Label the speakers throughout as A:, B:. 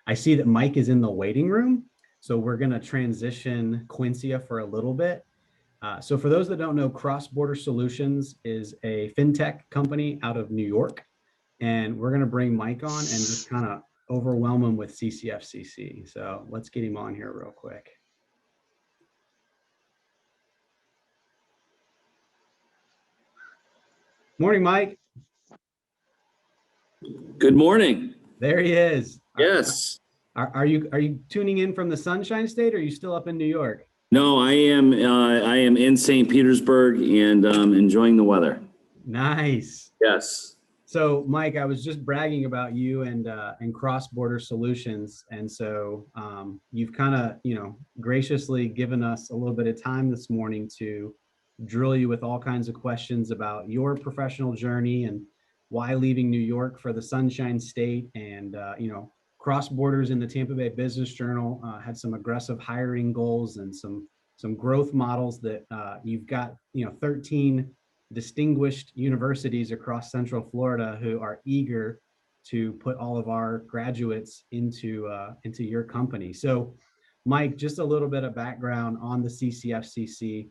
A: I see that Mike is in the waiting room. So we're going to transition Quincia for a little bit. So for those that don't know, Cross Border Solutions is a fintech company out of New York. And we're going to bring Mike on and just kind of overwhelm him with CCFCC. So let's get him on here real quick. Morning, Mike.
B: Good morning.
A: There he is.
B: Yes.
A: Are you tuning in from the Sunshine State, or are you still up in New York?
B: No, I am in St. Petersburg and enjoying the weather.
A: Nice.
B: Yes.
A: So, Mike, I was just bragging about you and Cross Border Solutions, and so you've kind of graciously given us a little bit of time this morning to drill you with all kinds of questions about your professional journey and why leaving New York for the Sunshine State, and Cross Borders in the Tampa Bay Business Journal had some aggressive hiring goals and some growth models that you've got 13 distinguished universities across Central Florida who are eager to put all of our graduates into your company. So, Mike, just a little bit of background on the CCFCC.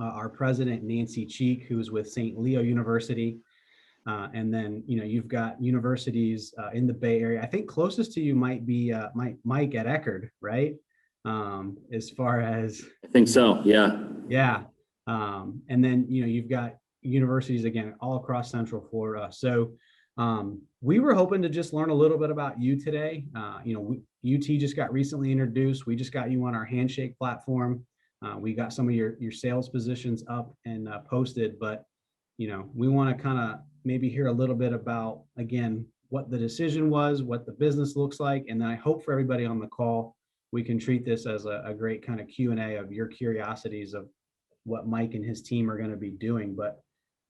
A: Our president, Nancy Cheek, who's with St. Leo University. And then, you've got universities in the Bay Area. I think closest to you might be Mike at Eckerd, right? As far as
B: I think so. Yeah.
A: Yeah. And then, you've got universities again all across Central Florida. So we were hoping to just learn a little bit about you today. UT just got recently introduced. We just got you on our Handshake platform. We got some of your sales positions up and posted, but we want to kind of maybe hear a little bit about, again, what the decision was, what the business looks like. And then I hope for everybody on the call, we can treat this as a great kind of Q&A of your curiosities of what Mike and his team are going to be doing. But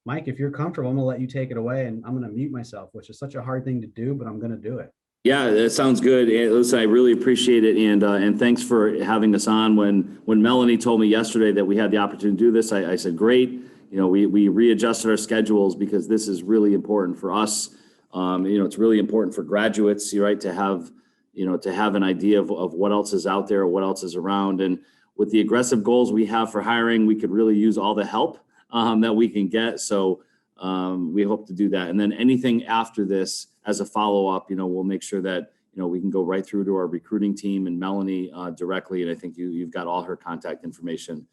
A: Mike, if you're comfortable, I'm going to let you take it away, and I'm going to mute myself, which is such a hard thing to do, but I'm going to do it.
B: Yeah, that sounds good. Listen, I really appreciate it, and thanks for having us on. When Melanie told me yesterday that we had the opportunity to do this, I said, great. We readjusted our schedules because this is really important for us. It's really important for graduates, right, to have an idea of what else is out there, what else is around. And with the aggressive goals we have for hiring, we could really use all the help that we can get. So we hope to do that. And then anything after this as a follow-up, we'll make sure that, we can go right through to our recruiting team and Melanie directly. And I think you've got all her contact information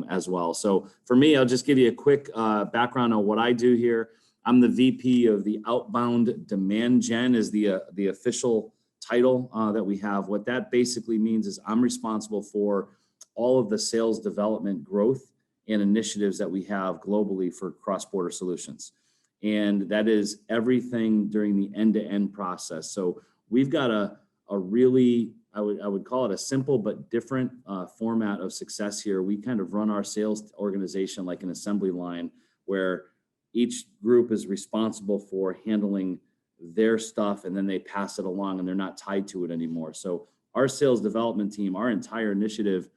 B: as well. So for me, I'll just give you a quick background on what I do here. I'm the VP of the Outbound Demand Gen is the official title that we have. What that basically means is I'm responsible for all of the sales development growth and initiatives that we have globally for Cross Border Solutions. And that is everything during the end-to-end process. So we've got a really, I would call it a simple but different format of success here. We kind of run our sales organization like an assembly line where each group is responsible for handling their stuff, and then they pass it along and they're not tied to it anymore. So our sales development team, our entire initiative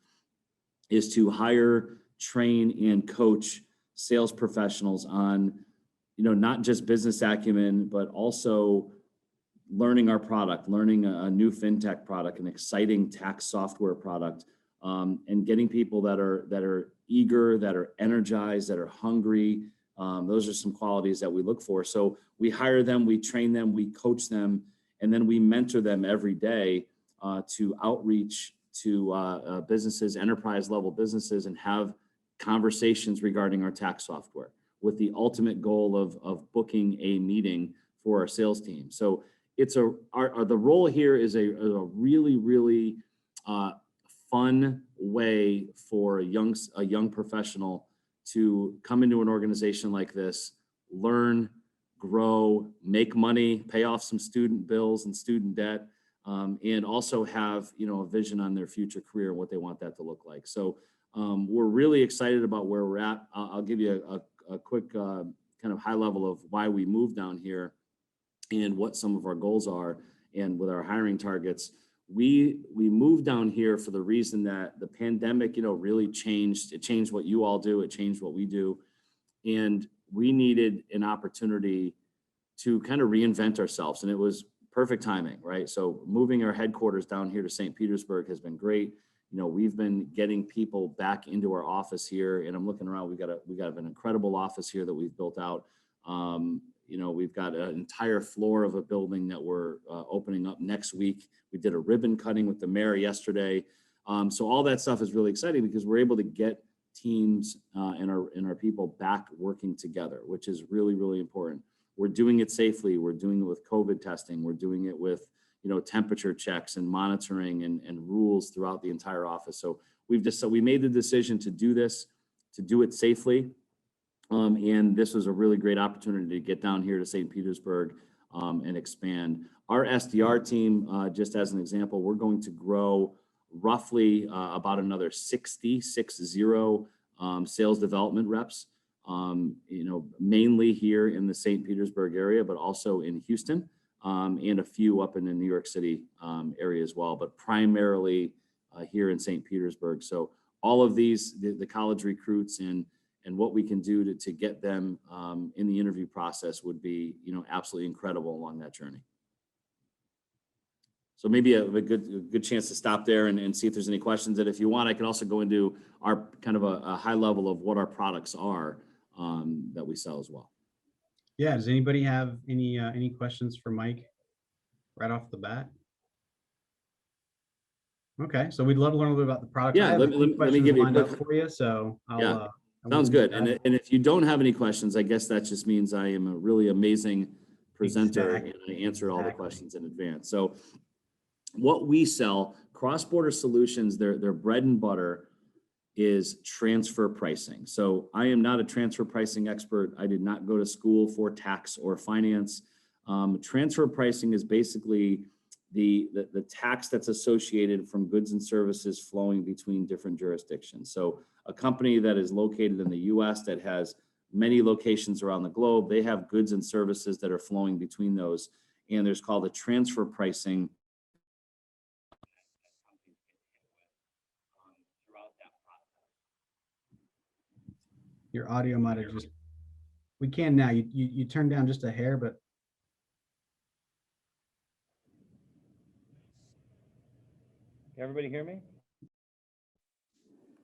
B: is to hire, train, and coach sales professionals on, not just business acumen, but also learning our product, learning a new fintech product, an exciting tax software product, and getting people that are eager, that are energized, that are hungry. Those are some qualities that we look for. So we hire them, we train them, we coach them, and then we mentor them every day to outreach to businesses, enterprise level businesses, and have conversations regarding our tax software with the ultimate goal of booking a meeting for our sales team. So it's the role here is a really, really fun way for a young professional to come into an organization like this, learn, grow, make money, pay off some student bills and student debt, and also have a vision on their future career and what they want that to look like. So we're really excited about where we're at. I'll give you a quick kind of high level of why we moved down here and what some of our goals are, and with our hiring targets. We moved down here for the reason that the pandemic, really changed. It changed what you all do. It changed what we do. And we needed an opportunity to kind of reinvent ourselves. And it was perfect timing, right? So moving our headquarters down here to St. Petersburg has been great. You know, we've been getting people back into our office here, and I'm looking around. We got an incredible office here that we've built out. You know, we've got an entire floor of a building that we're opening up next week. We did a ribbon cutting with the mayor yesterday. So all that stuff is really exciting because we're able to get teams and our people back working together, which is really, really important. We're doing it safely. We're doing it with COVID testing. We're doing it with, you know, temperature checks and monitoring and rules throughout the entire office. So we made the decision to do this, to do it safely. And this was a really great opportunity to get down here to St. Petersburg and expand. Our SDR team, just as an example, we're going to grow roughly about another 60 sales development reps, you know, mainly here in the St. Petersburg area, but also in Houston, and a few up in the New York City area as well, but primarily here in St. Petersburg. So all of these, the college recruits and what we can do to get them in the interview process would be, you know, absolutely incredible along that journey. So maybe a good chance to stop there and see if there's any questions. And if you want, I can also go into our kind of a high level of what our products are that we sell as well.
A: Yeah. Does anybody have any questions for Mike right off the bat? Okay, so we'd love to learn a little bit about the product.
B: Yeah, let me give you a quick
A: for you. So I'll,
B: sounds good. And if you don't have any questions, I guess that just means I am a really amazing presenter and I answer all the questions in advance. So what we sell, cross-border solutions, their bread and butter is transfer pricing. So I am not a transfer pricing expert. I did not go to school for tax or finance. Transfer pricing is basically the tax that's associated from goods and services flowing between different jurisdictions. So a company that is located in the US that has many locations around the globe, they have goods and services that are flowing between those. And there's called a transfer pricing.
A: Your audio might have just, we can now. You turned down just a hair, but.
C: Can everybody hear me?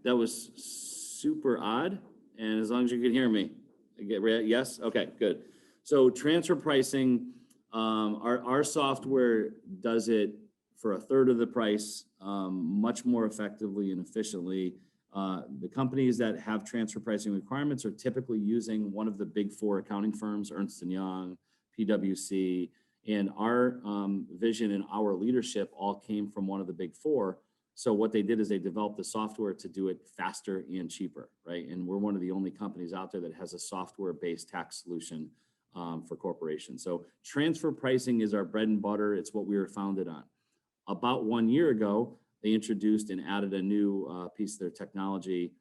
B: That was super odd. And as long as you can hear me, yes? Okay, good. So transfer pricing, our software does it for a third of the price, much more effectively and efficiently. The companies that have transfer pricing requirements are typically using one of the big four accounting firms, Ernst & Young, PwC, and our vision and our leadership all came from one of the big four. So what they did is they developed the software to do it faster and cheaper, right? And we're one of the only companies out there that has a software-based tax solution for corporations. So transfer pricing is our bread and butter. It's what we were founded on. About 1 year ago, they introduced and added a new piece of their technology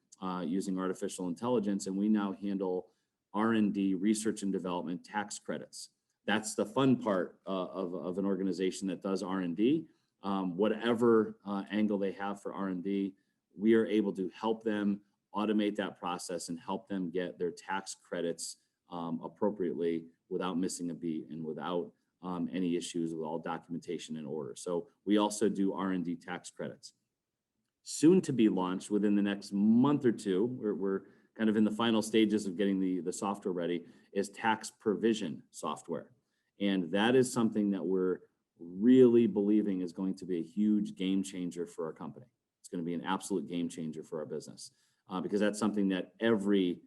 B: using artificial intelligence, and we now handle R&D, research and development tax credits. That's the fun part of an organization that does R&D. Whatever angle they have for R&D, we are able to help them automate that process and help them get their tax credits appropriately without missing a beat and without any issues with all documentation in order. So we also do R&D tax credits. Soon to be launched within the next month or two, we're kind of in the final stages of getting the software ready, is tax provision software. And that is something that we're really believing is going to be a huge game changer for our company. It's going to be an absolute game changer for our business because that's something that every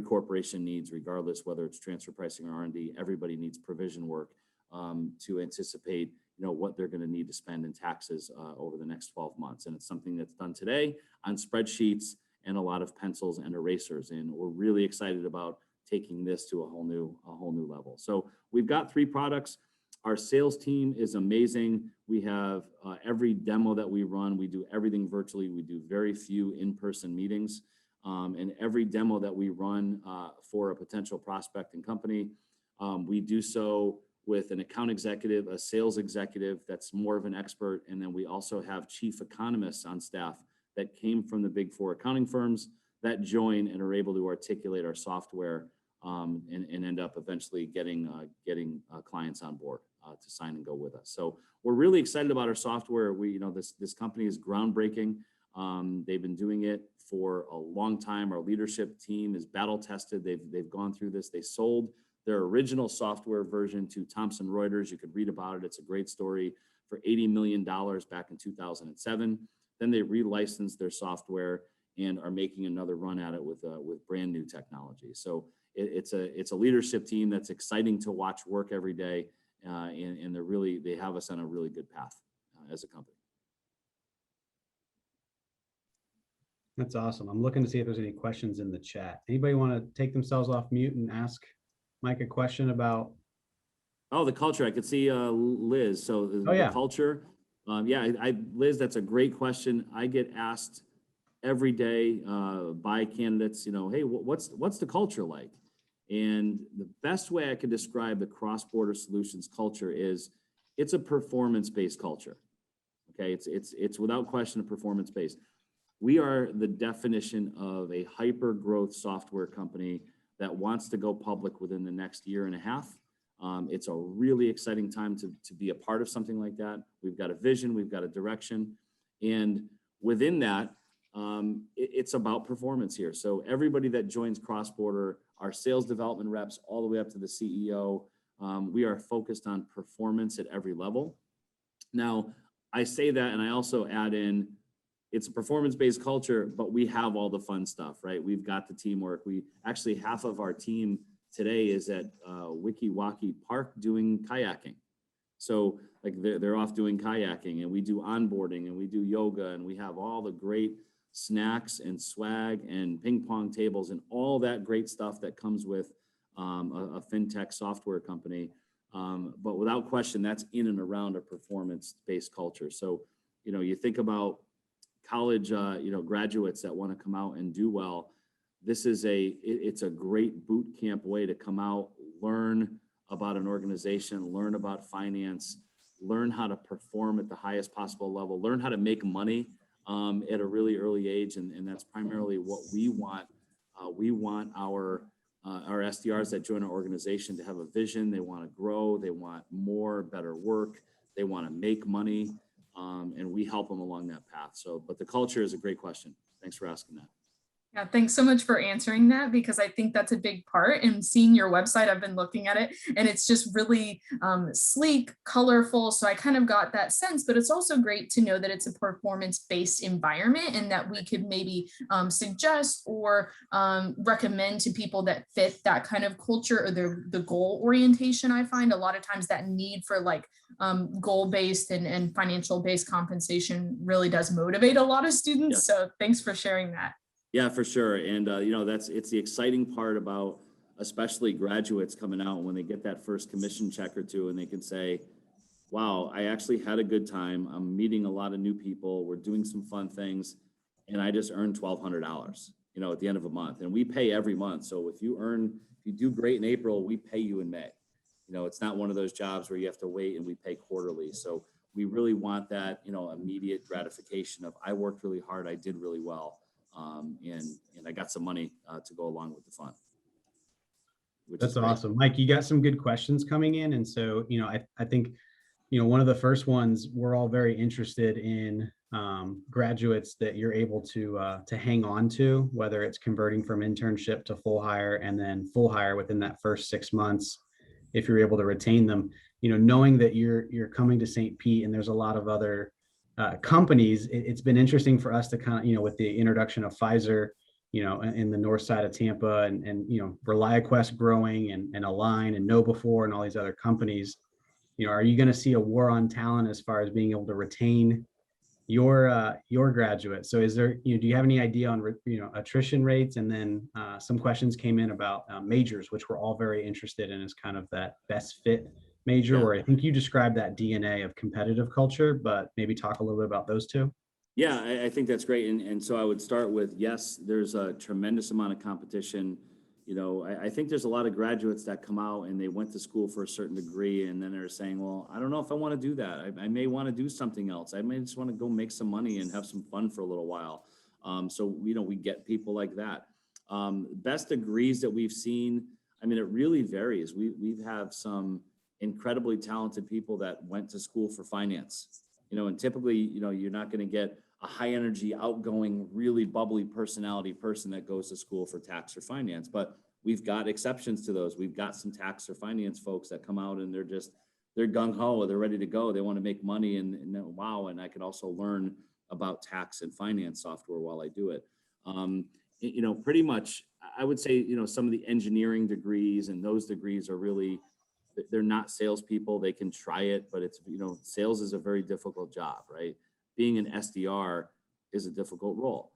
B: corporation needs, regardless whether it's transfer pricing or R&D. Everybody needs provision work to anticipate, what they're going to need to spend in taxes over the next 12 months. And it's something that's done today on spreadsheets and a lot of pencils and erasers. And we're really excited about taking this to a whole new level. So we've got 3 products. Our sales team is amazing. We have every demo that we run, we do everything virtually. We do very few in-person meetings. And every demo that we run for a potential prospect and company, we do so with an account executive, a sales executive that's more of an expert. And then we also have chief economists on staff that came from the big 4 accounting firms that join and are able to articulate our software and end up eventually getting clients on board. to sign and go with us. So we're really excited about our software. This company is groundbreaking. They've been doing it for a long time. Our leadership team is battle tested. They've gone through this. They sold their original software version to Thomson Reuters. You could read about it. It's a great story, for $80 million back in 2007. Then they relicensed their software and are making another run at it with brand new technology. So it's a leadership team that's exciting to watch work every day, and they have us on a really good path as a company.
A: That's awesome. I'm looking to see if there's any questions in the chat. Anybody want to take themselves off mute and ask Mike a question about?
B: Oh, the culture. I could see Liz. So the culture. Liz, that's a great question. I get asked every day by candidates, hey, what's the culture like? And the best way I could describe the cross-border solutions culture is it's a performance-based culture. Okay, it's without question a performance-based. We are the definition of a hyper-growth software company that wants to go public within the next year and a half. It's a really exciting time to be a part of something like that. We've got a vision, we've got a direction, and within that, it's about performance here. So everybody that joins cross-border, our sales development reps, all the way up to the CEO, we are focused on performance at every level. Now, I say that, and I also add in, it's a performance-based culture, but we have all the fun stuff, right? We've got the teamwork. Half of our team today is at Wikiwaki Park doing kayaking. So like they're off doing kayaking, and we do onboarding, and we do yoga, and we have all the great snacks and swag and ping pong tables and all that great stuff that comes with a fintech software company. But without question, that's in and around a performance-based culture. So, you think about college, graduates that want to come out and do well. This is it's a great boot camp way to come out, learn about an organization, learn about finance, learn how to perform at the highest possible level, learn how to make money at a really early age. And that's primarily what we want. We want our SDRs that join our organization to have a vision. They want to grow. They want more, better work. They want to make money. And we help them along that path. But the culture is a great question. Thanks for asking that.
D: Yeah, thanks so much for answering that, because I think that's a big part. And seeing your website, I've been looking at it, and it's just really sleek, colorful. So I kind of got that sense, but it's also great to know that it's a performance-based environment, and that we could maybe suggest or recommend to people that fit that kind of culture, or the goal orientation. I find a lot of times that need for goal-based and financial-based compensation really does motivate a lot of students. Yeah. So thanks for sharing that.
B: Yeah, for sure. And, it's the exciting part about especially graduates coming out when they get that first commission check or two, and they can say, wow, I actually had a good time. I'm meeting a lot of new people. We're doing some fun things. And I just earned $1,200, at the end of a month. And we pay every month. So if you do great in April, we pay you in May. It's not one of those jobs where you have to wait and we pay quarterly. So we really want that, immediate gratification of I worked really hard. I did really well. And I got some money to go along with the fun.
A: That's awesome. Mike, you got some good questions coming in. And so, I think, one of the first ones, we're all very interested in graduates that you're able to hang on to, whether it's converting from internship to full hire, and then full hire within that first 6 months, if you're able to retain them, knowing that you're coming to St. Pete and there's a lot of other companies. It's been interesting for us to kind of, with the introduction of Pfizer, in the north side of Tampa, and ReliaQuest growing, and Align and KnowBe4 and all these other companies, are you going to see a war on talent as far as being able to retain your graduates? So is there, do you have any idea on, attrition rates? And then some questions came in about majors, which we're all very interested in as kind of that best fit major, where I think you described that DNA of competitive culture, but maybe talk a little bit about those two.
B: Yeah, I think that's great. And so I would start with, yes, there's a tremendous amount of competition. I think there's a lot of graduates that come out and they went to school for a certain degree, and then they're saying, well, I don't know if I want to do that. I may want to do something else. I may just want to go make some money and have some fun for a little while. So, we get people like that. Best degrees that we've seen, it really varies. We've have some incredibly talented people that went to school for finance. And typically, you're not going to get a high energy, outgoing, really bubbly personality person that goes to school for tax or finance. But we've got exceptions to those. We've got some tax or finance folks that come out and they're gung ho, they're ready to go. They want to make money and wow. And I can also learn about tax and finance software while I do it. Pretty much, I would say, some of the engineering degrees and those degrees are really, they're not salespeople. They can try it, but it's, sales is a very difficult job, right? Being an SDR is a difficult role.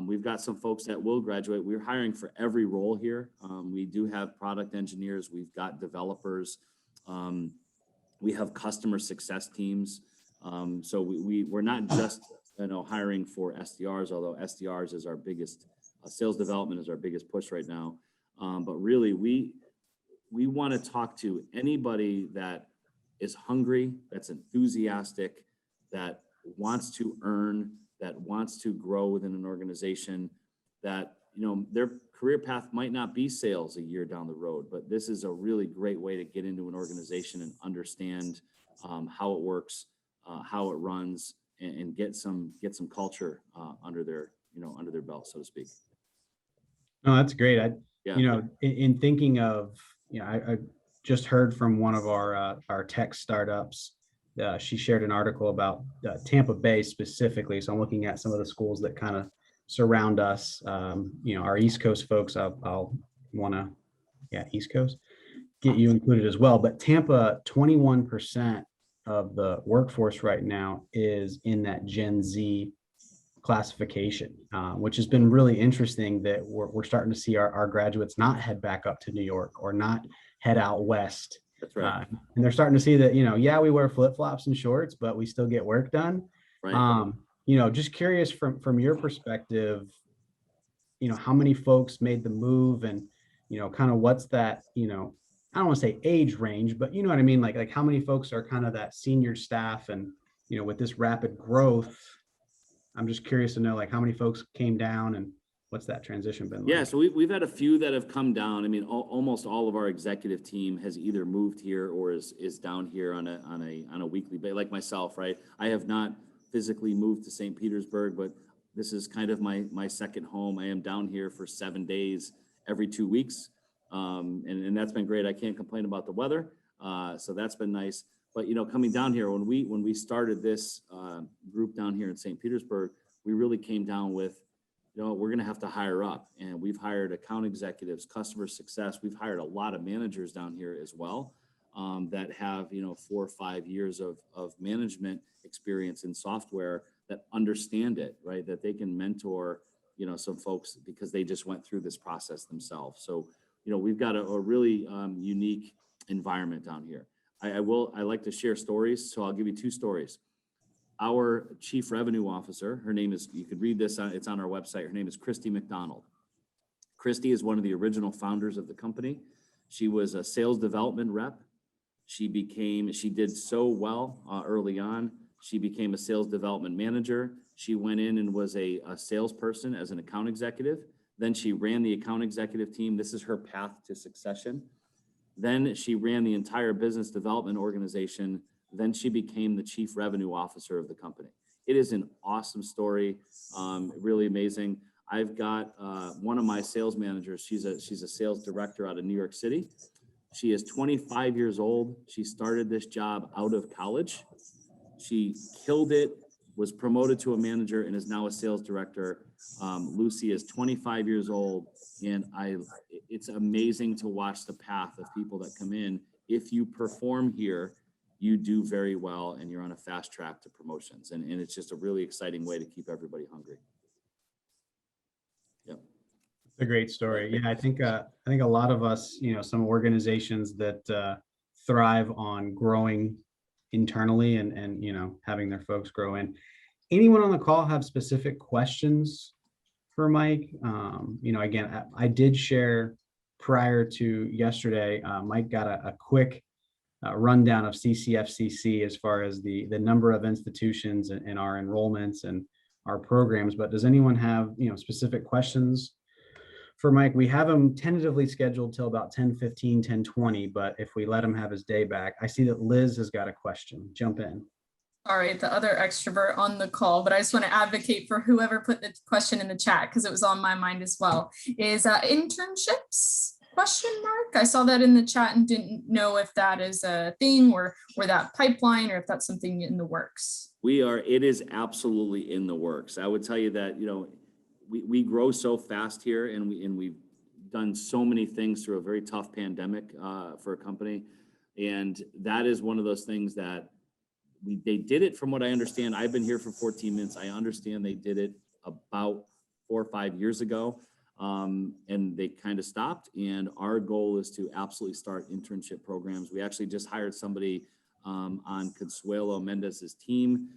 B: We've got some folks that will graduate. We're hiring for every role here. We do have product engineers. We've got developers. We have customer success teams. So we're not just, hiring for SDRs, although SDRs is our biggest, sales development is our biggest push right now. But really, we want to talk to anybody that is hungry, that's enthusiastic, that wants to earn, that wants to grow within an organization, that, their career path might not be sales a year down the road, but this is a really great way to get into an organization and understand how it works, how it runs, and get some culture under their belt, so to speak.
A: No, that's great.
B: Yeah.
A: In thinking of, I just heard from one of our tech startups. She shared an article about Tampa Bay specifically. So I'm looking at some of the schools that kind of surround us. Our East Coast folks, I'll want to, East Coast, get you included as well. But Tampa, 21% of the workforce right now is in that Gen Z classification, which has been really interesting that we're starting to see our graduates not head back up to New York or not head out west.
B: That's right.
A: And they're starting to see that, we wear flip-flops and shorts, but we still get work done.
B: Right.
A: Just curious from your perspective, how many folks made the move and, kind of what's that, I don't want to say age range, but you know what I mean? Like how many folks are kind of that senior staff and, with this rapid growth, I'm just curious to know like how many folks came down and what's that transition been like?
B: Yeah, so we've had a few that have come down. I mean, almost all of our executive team has either moved here or is down here on a weekly basis, like myself, right? I have not physically moved to St. Petersburg, but this is kind of my second home. I am down here for 7 days every 2 weeks, and that's been great. I can't complain about the weather, so that's been nice. But coming down here, when we started this group down here in St. Petersburg, we really came down with, we're going to have to hire up, and we've hired account executives, customer success. We've hired a lot of managers down here as well that have 4 or 5 years of management experience in software that understand it, right? That they can mentor some folks because they just went through this process themselves. So we've got a really unique environment down here. I like to share stories, so I'll give you 2 stories. Our chief revenue officer, her name is, you could read this, it's on our website. Her name is Christy McDonald. Christy is one of the original founders of the company. She was a sales development rep. She did so well early on. She became a sales development manager. She went in and was a salesperson as an account executive. Then she ran the account executive team. This is her path to succession. Then she ran the entire business development organization. Then she became the chief revenue officer of the company. It is an awesome story, really amazing. I've got one of my sales managers. She's a sales director out of New York City. She is 25 years old. She started this job out of college. She killed it, was promoted to a manager, and is now a sales director. Lucy is 25 years old, and it's amazing to watch the path of people that come in. If you perform here, you do very well, and you're on a fast track to promotions. And it's just a really exciting way to keep everybody hungry. Yep.
A: It's a great story. Yeah, I think a lot of us, some organizations that thrive on growing internally and having their folks grow in. Anyone on the call have specific questions for Mike? Again, I did share prior to yesterday. Mike got a quick rundown of CCFCC as far as the number of institutions and our enrollments and our programs. But does anyone have specific questions for Mike, we have him tentatively scheduled till about 10:15, 10:20, but if we let him have his day back, I see that Liz has got a question. Jump in.
D: All right, the other extrovert on the call, but I just want to advocate for whoever put the question in the chat because it was on my mind as well. Is internships? Question mark. I saw that in the chat and didn't know if that is a thing or that pipeline or if that's something in the works.
B: It is absolutely in the works. I would tell you that, we grow so fast here, and we've done so many things through a very tough pandemic for a company. And that is one of those things that they did it, from what I understand. I've been here for 14 minutes. I understand they did it about 4 or 5 years ago. And they kind of stopped. And our goal is to absolutely start internship programs. We actually just hired somebody on Consuelo Mendez's team.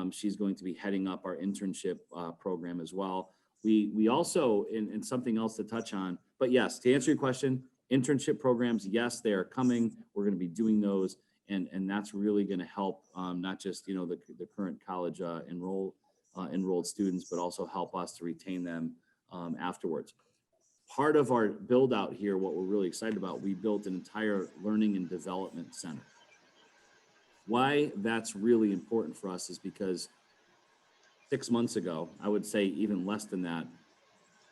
B: She's going to be heading up our internship program as well. We also, and something else to touch on, but yes, to answer your question, internship programs, yes, they are coming. We're going to be doing those. And that's really going to help not just, the current college enrolled students, but also help us to retain them afterwards. Part of our build out here, what we're really excited about, we built an entire learning and development center. Why that's really important for us is because 6 months ago, I would say even less than that,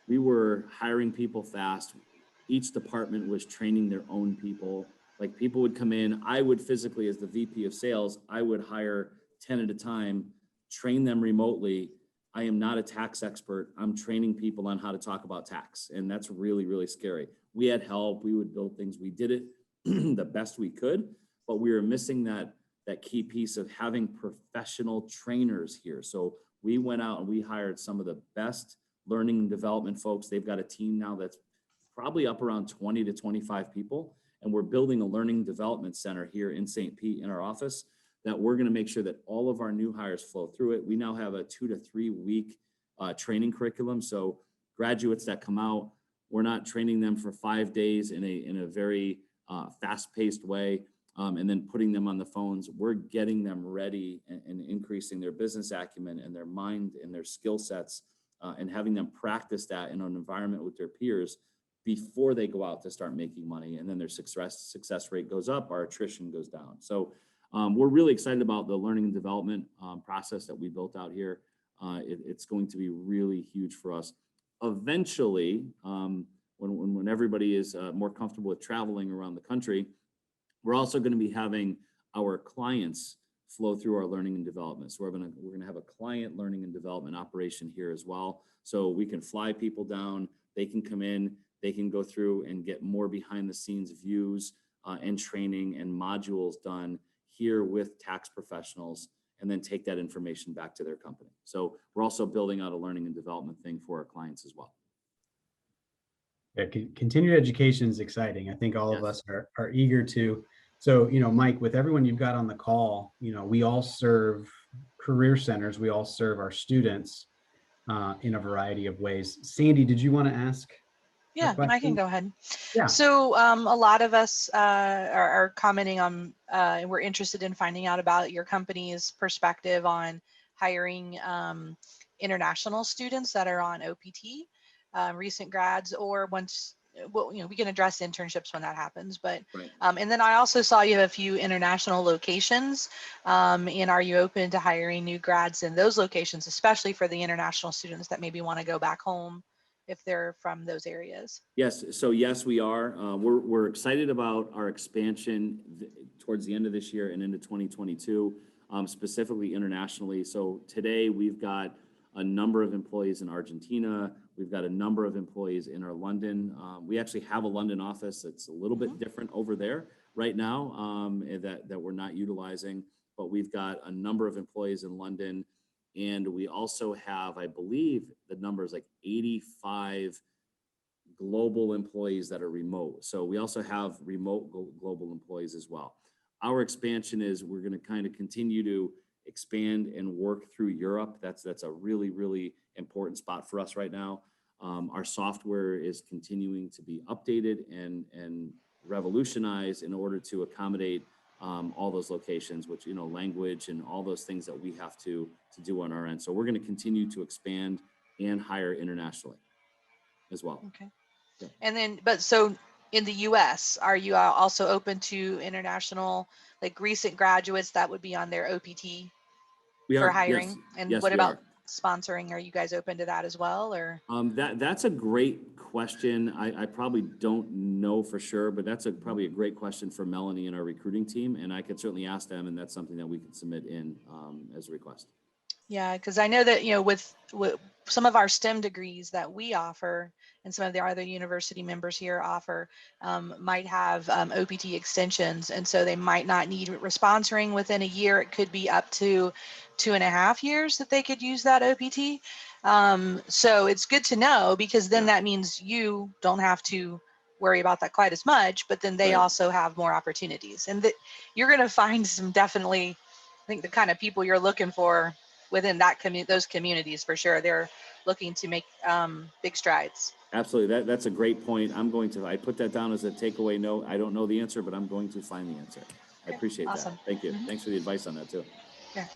B: we were hiring people fast. Each department was training their own people. Like, people would come in, I would physically, as the VP of sales, I would hire 10 at a time, train them remotely. I am not a tax expert. I'm training people on how to talk about tax. And that's really, really scary. We had help. We would build things. We did it the best we could, but we were missing that key piece of having professional trainers here. So we went out and we hired some of the best learning and development folks. They've got a team now that's probably up around 20 to 25 people. And we're building a learning and development center here in St. Pete in our office that we're going to make sure that all of our new hires flow through it. We now have a 2 to 3 week training curriculum. So graduates that come out, we're not training them for 5 days in a very fast-paced way and then putting them on the phones. We're getting them ready and increasing their business acumen and their mind and their skill sets and having them practice that in an environment with their peers before they go out to start making money. And then their success rate goes up, our attrition goes down. So we're really excited about the learning and development process that we built out here. It's going to be really huge for us. Eventually, when everybody is more comfortable with traveling around the country, we're also going to be having our clients flow through our learning and development. So we're going to have a client learning and development operation here as well. So we can fly people down, they can come in, they can go through and get more behind the scenes views and training and modules done here with tax professionals, and then take that information back to their company. So we're also building out a learning and development thing for our clients as well.
A: Yeah, continued education is exciting. I think all of us are eager to. So, Mike, with everyone you've got on the call, we all serve career centers. We all serve our students in a variety of ways. Sandy, did you want to ask?
E: Yeah, I can go ahead.
A: Yeah.
E: So a lot of us are commenting on, and we're interested in finding out about your company's perspective on hiring international students that are on OPT, recent grads, or once, well, we can address internships when that happens, but,
B: right.
E: And then I also saw you have a few international locations, and are you open to hiring new grads in those locations, especially for the international students that maybe want to go back home if they're from those areas?
B: Yes. So yes, we are. We're excited about our expansion towards the end of this year and into 2022, specifically internationally. So today we've got a number of employees in Argentina. We've got a number of employees in our London. We actually have a London office that's a little bit different over there right now that we're not utilizing, but we've got a number of employees in London. And we also have, I believe the number is like 85 global employees that are remote. So we also have remote global employees as well. Our expansion is we're going to kind of continue to expand and work through Europe. That's a really, really important spot for us right now. Our software is continuing to be updated and revolutionized in order to accommodate all those locations, which, language and all those things that we have to do on our end. So we're going to continue to expand and hire internationally as well.
E: Okay. And then, but so in the US, are you also open to international, like recent graduates that would be on their OPT
B: We
E: for
B: are,
E: hiring?
B: yes,
E: And
B: yes,
E: what
B: we
E: about
B: are.
E: sponsoring? Are you guys open to that as well, or?
B: That's a great question. I probably don't know for sure, but that's probably a great question for Melanie and our recruiting team, and I could certainly ask them, and that's something that we can submit in as a request.
E: Yeah, because I know that, with some of our STEM degrees that we offer and some of the other university members here offer might have OPT extensions. And so they might not need sponsoring within a year. It could be up to 2.5 years that they could use that OPT. So it's good to know, because then that means you don't have to worry about that quite as much, but then they
B: Right.
E: also have more opportunities. And that you're going to find some definitely, I think, the kind of people you're looking for within that those communities for sure. They're looking to make big strides.
B: Absolutely. That's a great point. I put that down as a takeaway note. I don't know the answer, but I'm going to find the answer. I appreciate
E: Awesome.
B: that. Thank you.
E: Mhm.
B: Thanks for the advice on that too.
E: Yeah.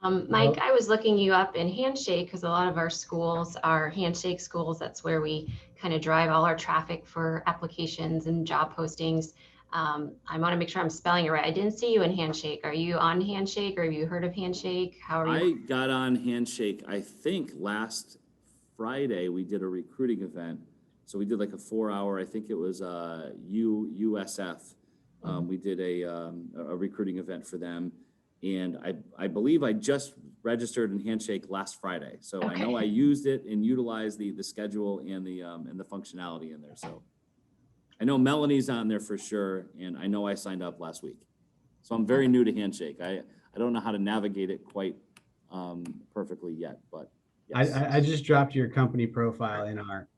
F: Mike, I was looking you up in Handshake because a lot of our schools are Handshake schools. That's where we kind of drive all our traffic for applications and job postings. I want to make sure I'm spelling it right. I didn't see you in Handshake. Are you on Handshake, or have you heard of Handshake? How are you?
B: I got on Handshake, I think last Friday we did a recruiting event. So we did like a 4-hour, I think it was USF. We did a recruiting event for them. And I believe I just registered in Handshake last Friday. So I know I used it and utilized the schedule and the functionality in there. So I know Melanie's on there for sure, and I know I signed up last week. So I'm very new to Handshake. I don't know how to navigate it quite perfectly yet, but yes.
A: I just dropped your company profile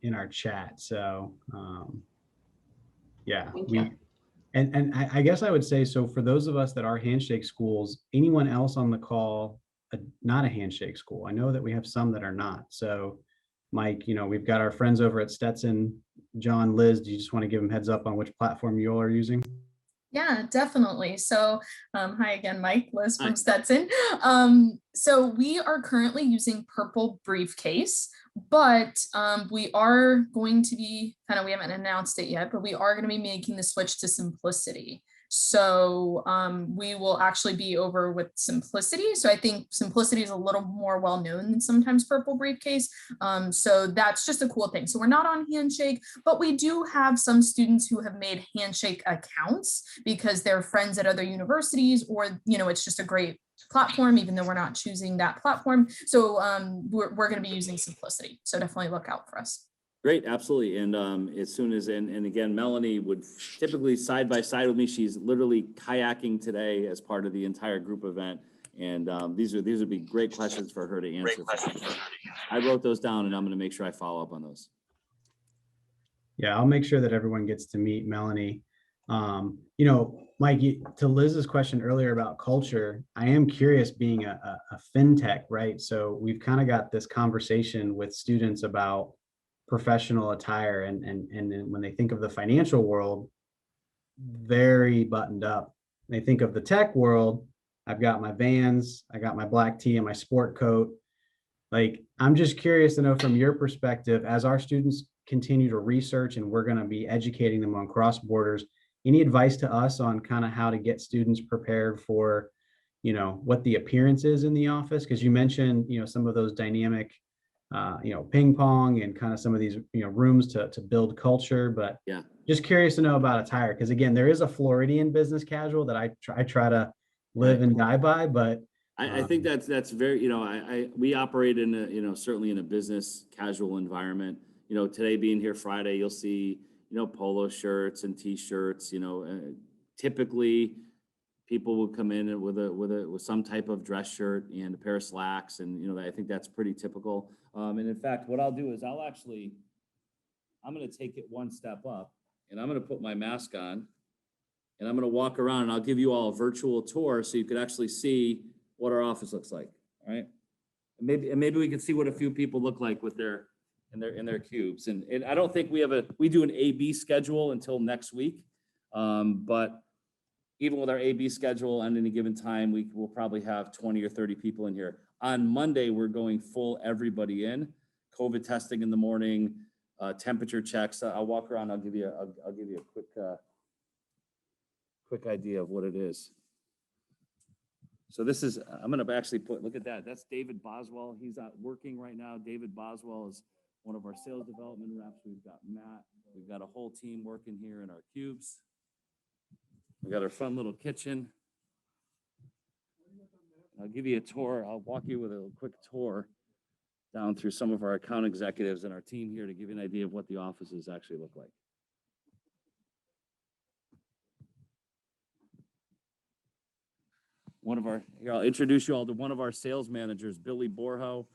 A: in our chat. So yeah,
F: Thank you.
A: and I guess I would say, so for those of us that are Handshake schools, anyone else on the call, not a Handshake school? I know that we have some that are not. So Mike, we've got our friends over at Stetson. John, Liz, do you just want to give them heads up on which platform you all are using?
D: Yeah, definitely. So, hi again, Mike, Liz from
B: Hi.
D: Stetson. So we are currently using Purple Briefcase, but we are going to be we haven't announced it yet, but we are going to be making the switch to Simplicity. So we will actually be over with Simplicity. So I think Simplicity is a little more well known than sometimes Purple Briefcase. So that's just a cool thing. So we're not on Handshake, but we do have some students who have made Handshake accounts because they're friends at other universities, or it's just a great platform, even though we're not choosing that platform. So we're going to be using Simplicity. So definitely look out for us.
B: Great, absolutely. And as soon as, and again, Melanie would typically side by side with me. She's literally kayaking today as part of the entire group event. And these would be great questions for her to answer. I wrote those down, and I'm going to make sure I follow up on those.
A: Yeah, I'll make sure that everyone gets to meet Melanie. Mike, to Liz's question earlier about culture, I am curious, being a fintech, right? So we've kind of got this conversation with students about professional attire, and when they think of the financial world, very buttoned up. They think of the tech world, I've got my Vans, I got my black tee and my sport coat. Like, I'm just curious to know from your perspective, as our students continue to research and we're going to be educating them on cross borders, any advice to us on kind of how to get students prepared for, what the appearance is in the office? Because you mentioned, some of those dynamic, ping pong and kind of some of these, rooms to build culture, but
B: Yeah.
A: Just curious to know about attire. Because again, there is a Floridian business casual that I try to live and die by, but
B: I think that's very, we operate in a, certainly in a business casual environment. Today being here Friday, you'll see, polo shirts and t-shirts. Typically people will come in with some type of dress shirt and a pair of slacks, and I think that's pretty typical. And in fact, what I'll do is I'm going to take it one step up, and I'm going to put my mask on, and I'm going to walk around, and I'll give you all a virtual tour so you could actually see what our office looks like. All right. And maybe we can see what a few people look like with their cubes. And I don't think we do an A/B schedule until next week. But even with our A/B schedule on any given time, we will probably have 20 or 30 people in here. On Monday, we're going full everybody in, COVID testing in the morning, temperature checks. I'll walk around. I'll give you a quick idea of what it is. So this is, I'm going to actually look at that. That's David Boswell. He's out working right now. David Boswell is one of our sales development reps. We've got Matt. We've got a whole team working here in our cubes. We got our fun little kitchen. I'll give you a tour. I'll walk you with a quick tour down through some of our account executives and our team here to give you an idea of what the offices actually look like. Here, I'll introduce you all to one of our sales managers, Billy Borjo.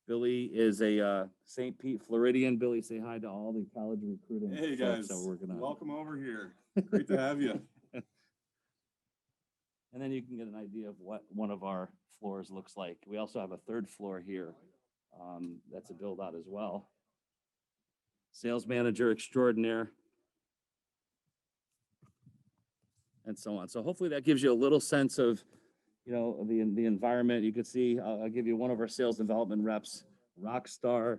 B: Billy is a St. Pete Floridian. Billy, say hi to all the college recruiting
G: Hey
B: folks
G: guys,
B: that we're working on.
G: welcome over here. Great to have you.
B: And then you can get an idea of what one of our floors looks like. We also have a third floor here. That's a build out as well. Sales manager extraordinaire. And so on. So hopefully that gives you a little sense of, you know, the environment. You can see, I'll give you one of our sales development reps, rock star.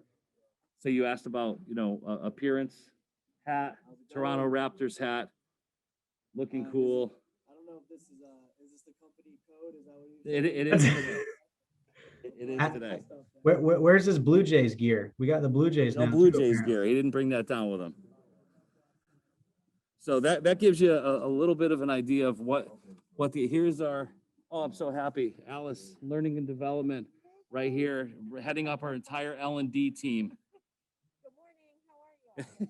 B: So you asked about, you know, appearance, hat, Toronto Raptors hat, looking cool.
H: I don't know if this is the company code? Is that what you
B: It is today. It is today.
A: Where's his Blue Jays gear? We got the Blue Jays
B: No
A: now.
B: Blue
A: too,
B: Jays
A: apparently.
B: gear. He didn't bring that down with him. So that gives you a little bit of an idea of what here's our, oh, I'm so happy. Alice, learning and development right here. We're heading up our entire L&D team.
I: Good morning. How are you?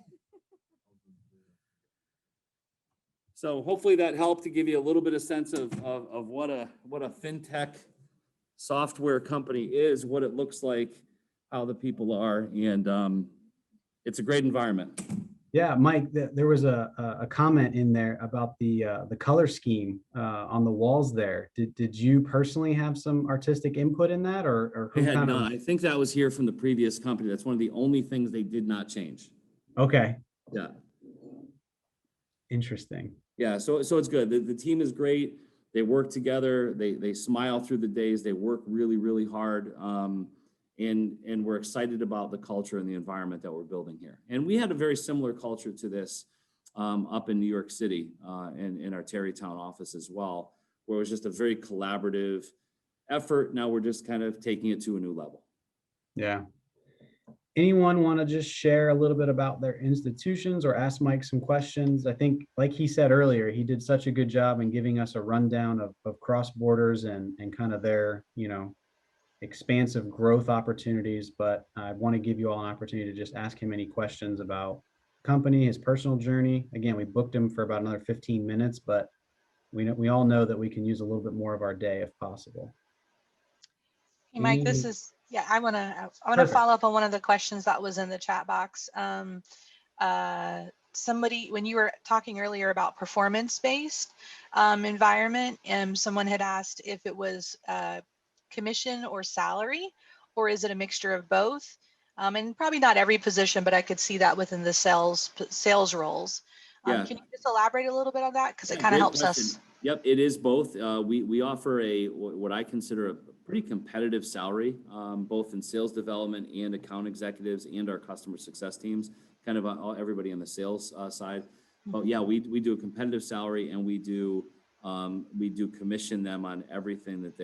B: So hopefully that helped to give you a little bit of sense of what a fintech software company is, what it looks like, how the people are, and it's a great environment.
A: Yeah, Mike, there was a comment in there about the color scheme on the walls there. Did you personally have some artistic input in that, or
B: They
A: who
B: had
A: kind
B: none.
A: of?
B: I think that was here from the previous company. That's one of the only things they did not change.
A: Okay,
B: Yeah.
A: interesting.
B: Yeah, so it's good. The team is great. They work together. They smile through the days. They work really, really hard. And we're excited about the culture and the environment that we're building here. And we had a very similar culture to this up in New York City and in our Tarrytown office as well, where it was just a very collaborative effort. Now we're just kind of taking it to a new level.
A: Yeah. Anyone want to just share a little bit about their institutions or ask Mike some questions? I think, like he said earlier, he did such a good job in giving us a rundown of cross borders and kind of their, you know, expansive growth opportunities. But I want to give you all an opportunity to just ask him any questions about company, his personal journey. Again, we booked him for about another 15 minutes, but we all know that we can use a little bit more of our day if possible.
E: Hey, Mike, this
A: Any-
E: is, yeah, I want to
A: Perfect.
E: follow up on one of the questions that was in the chat box. Somebody, when you were talking earlier about performance-based environment, someone had asked if it was commission or salary, or is it a mixture of both? And probably not every position, but I could see that within the sales roles.
B: Yeah.
E: Can you just elaborate a little bit on that? Because it
B: Yeah,
E: kind of
B: great
E: helps
B: question.
E: us.
B: Yep, it is both. We offer what I consider a pretty competitive salary, both in sales development and account executives and our customer success teams, kind of everybody on the sales side. But yeah, we do a competitive salary, and we do commission them on everything that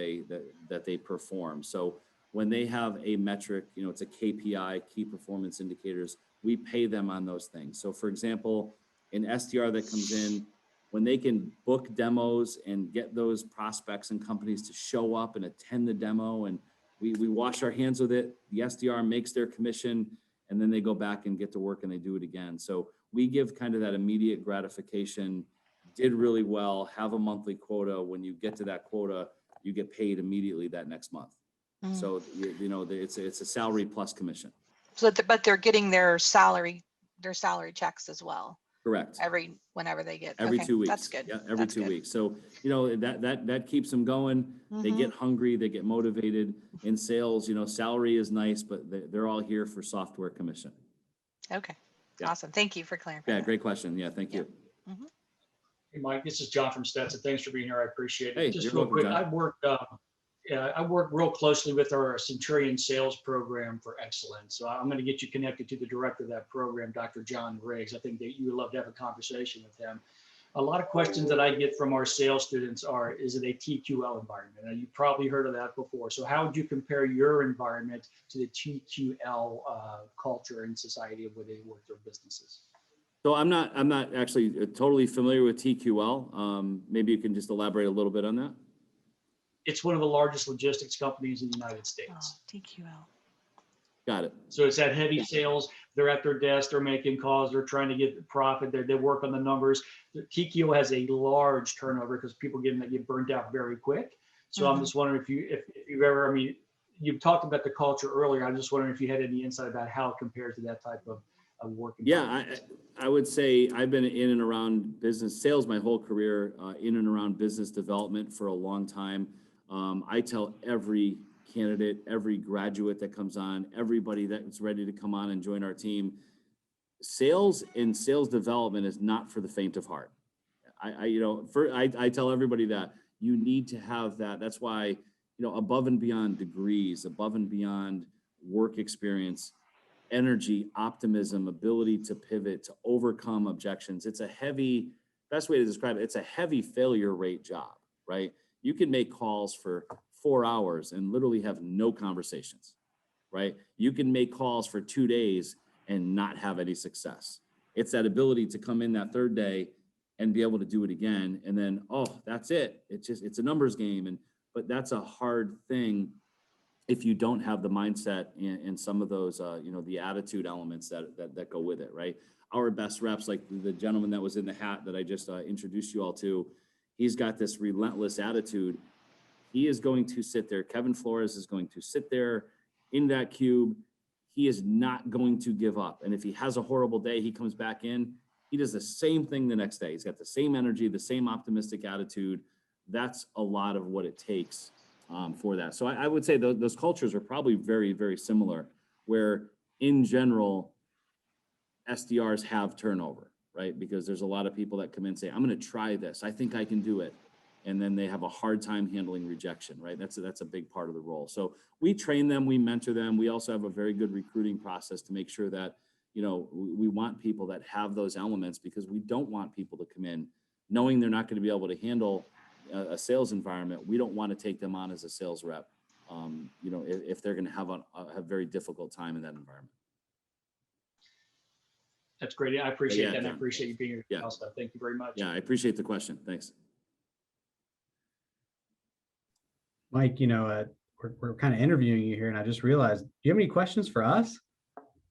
B: they perform. So when they have a metric, you know, it's a KPI, key performance indicators, we pay them on those things. So for example, an SDR that comes in, when they can book demos and get those prospects and companies to show up and attend the demo, and we wash our hands with it, the SDR makes their commission, and then they go back and get to work and they do it again. So we give kind of that immediate gratification, did really well, have a monthly quota. When you get to that quota, you get paid immediately that next month. So, you know, it's a salary plus commission.
E: So, but they're getting their salary checks as well.
B: Correct.
E: Whenever they get.
B: Every
E: Okay,
B: 2 weeks.
E: That's good.
B: Yeah, every
E: That's
B: 2
E: good.
B: weeks. So, you know, that keeps them going. They get hungry, they get motivated. In sales, you know, salary is nice, but they're all here for software commission.
E: Okay.
B: Yeah.
E: Awesome. Thank you for clarifying.
B: Yeah,
E: that.
B: great question. Yeah, thank you.
J: Hey, Mike, this is John from Stetson. Thanks for being here. I appreciate it.
B: Hey,
J: Just
B: you're
J: real
B: welcome,
J: quick,
B: John.
J: I've worked I work real closely with our Centurion Sales Program for Excellence. So I'm going to get you connected to the director of that program, Dr. John Riggs. I think that you would love to have a conversation with him. A lot of questions that I get from our sales students are, is it a TQL environment? And you've probably heard of that before. So how would you compare your environment to the TQL culture and society of where they work their businesses?
B: So I'm not actually totally familiar with TQL. Maybe you can just elaborate a little bit on that.
J: It's one of the largest logistics companies in the United States.
E: Oh, TQL.
B: Got it.
J: So it's that heavy sales. They're at their desk, they're making calls, they're trying to get the profit, they work on the numbers. The TQL has a large turnover because people get burnt out very quick. So I'm just wondering if you've ever, I mean, you've talked about the culture earlier. I'm just wondering if you had any insight about how it compares to that type of work environment.
B: Yeah, I would say I've been in and around business sales my whole career, in and around business development for a long time. I tell every candidate, every graduate that comes on, everybody that's ready to come on and join our team, sales and sales development is not for the faint of heart. I tell everybody that you need to have that. That's why, above and beyond degrees, above and beyond work experience, energy, optimism, ability to pivot, to overcome objections. It's a heavy, best way to describe it, it's a heavy failure rate job, right? You can make calls for 4 hours and literally have no conversations, right? You can make calls for 2 days and not have any success. It's that ability to come in that third day and be able to do it again. And then, oh, that's it. It's a numbers game. But that's a hard thing if you don't have the mindset and some of those, the attitude elements that go with it, right? Our best reps, like the gentleman that was in the hat that I just introduced you all to, he's got this relentless attitude. He is going to sit there. Kevin Flores is going to sit there in that cube. He is not going to give up. And if he has a horrible day, he comes back in, he does the same thing the next day. He's got the same energy, the same optimistic attitude. That's a lot of what it takes for that. So I would say those cultures are probably very, very similar, where in general, SDRs have turnover, right? Because there's a lot of people that come in and say, I'm going to try this. I think I can do it. And then they have a hard time handling rejection, right? That's a big part of the role. So we train them, we mentor them. We also have a very good recruiting process to make sure that, we want people that have those elements, because we don't want people to come in knowing they're not going to be able to handle a sales environment. We don't want to take them on as a sales rep, if they're going to have a very difficult time in that environment.
J: That's great. I appreciate that. And I
B: John,
J: appreciate you being here.
B: Yeah.
J: Also, thank you very much.
B: Yeah, I appreciate the question. Thanks.
A: Mike, we're kind of interviewing you here, and I just realized, do you have any questions for us?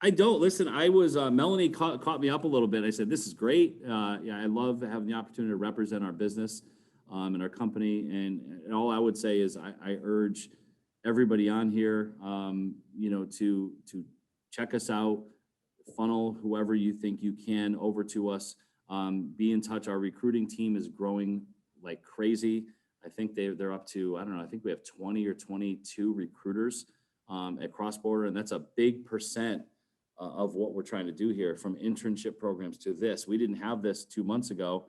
B: I don't. Listen, I was, Melanie caught me up a little bit. I said, this is great. I love having the opportunity to represent our business and our company. And all I would say is I urge everybody on here, to check us out, funnel whoever you think you can over to us. Be in touch. Our recruiting team is growing like crazy. I think they're up to, I don't know, I think we have 20 or 22 recruiters at Cross Border, and that's a big percent of what we're trying to do here, from internship programs to this. We didn't have this 2 months ago.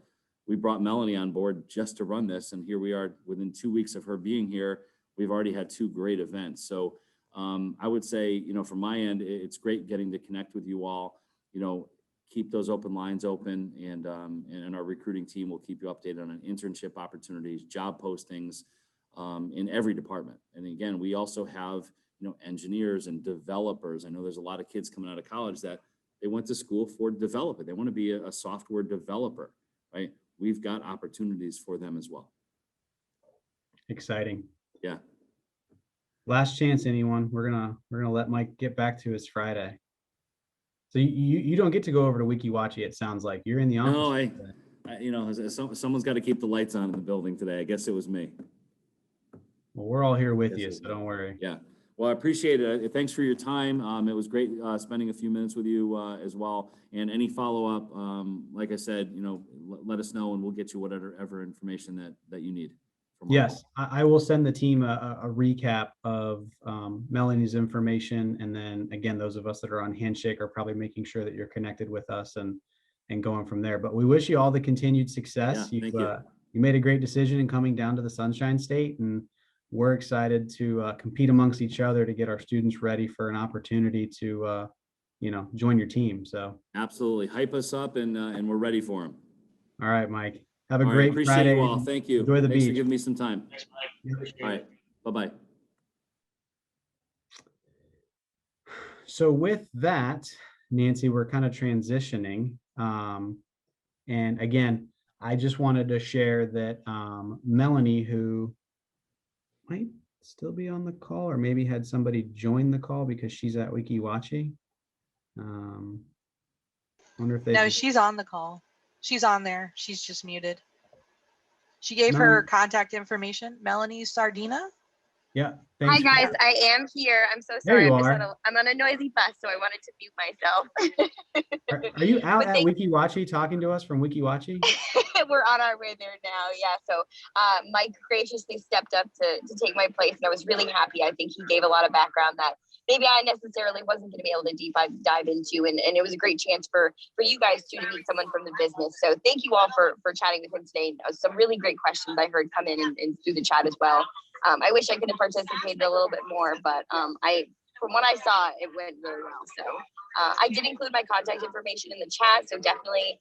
B: We brought Melanie on board just to run this, and here we are within 2 weeks of her being here. We've already had 2 great events. So I would say, from my end, it's great getting to connect with you all. Keep those open lines open, and our recruiting team will keep you updated on internship opportunities, job postings in every department. And again, we also have engineers and developers. I know there's a lot of kids coming out of college that they went to school for development. They want to be a software developer, right? We've got opportunities for them as well.
A: Exciting.
B: Yeah.
A: Last chance, anyone. We're gonna let Mike get back to his Friday. So you don't get to go over to WikiWatchy. It sounds like you're in the office.
B: No, someone's got to keep the lights on in the building today. I guess it was me.
A: Well, we're all here with you, so don't worry.
B: Yeah. Well, I appreciate it. Thanks for your time. It was great spending a few minutes with you as well. And any follow-up, like I said, let us know, and we'll get you whatever information that you need.
A: Yes, I will send the team a recap of Melanie's information. And then again, those of us that are on Handshake are probably making sure that you're connected with us and going from there. But we wish you all the continued success.
B: Yeah, thank you.
A: You made a great decision in coming down to the Sunshine State, and we're excited to compete amongst each other to get our students ready for an opportunity to, join your team. So.
B: Absolutely. Hype us up and we're ready for them.
A: All right, Mike. Have a
B: All right,
A: great
B: appreciate
A: Friday.
B: you all.
A: and
B: Thank you.
A: Enjoy the
B: Thanks for
A: beach.
B: giving me some time.
J: Thanks, Mike. Appreciate
B: All
J: it.
B: right. Bye-bye.
A: So with that, Nancy, we're kind of transitioning. And again, I just wanted to share that Melanie, who might still be on the call or maybe had somebody join the call because she's at WikiWatchy. Wonder if they.
E: No, she's on the call. She's on there. She's just muted. She gave
A: Melanie?
E: her contact information. Melanie Sardina.
A: Yeah.
I: Hi
A: Thanks.
I: guys, I am here. I'm so
A: There
I: sorry.
A: you
I: I'm
A: are.
I: I'm on a noisy bus, so I wanted to mute myself.
A: Are you out
I: But
A: at
I: thank-
A: WikiWatchy talking to us from WikiWatchy?
I: We're on our way there now. Yeah. So Mike graciously stepped up to take my place, and I was really happy. I think he gave a lot of background that maybe I necessarily wasn't going to be able to dive into, and it was a great chance for you guys to meet someone from the business. So thank you all for chatting with him today. Some really great questions I heard come in and through the chat as well. I wish I could have participated a little bit more, but from what I saw, it went really well. So I did include my contact information in the chat, so definitely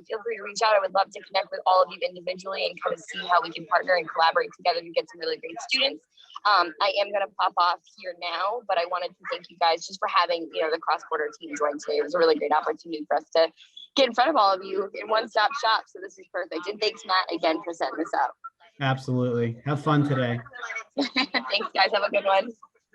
I: feel free to reach out. I would love to connect with all of you individually and kind of see how we can partner and collaborate together to get some really great students. I am going to pop off here now, but I wanted to thank you guys just for having the cross-border team join today. It was a really great opportunity for us to get in front of all of you in one-stop shop. So this is perfect. And thanks, Matt, again for setting this up.
A: Absolutely. Have fun today.
I: Thanks, guys. Have a good one.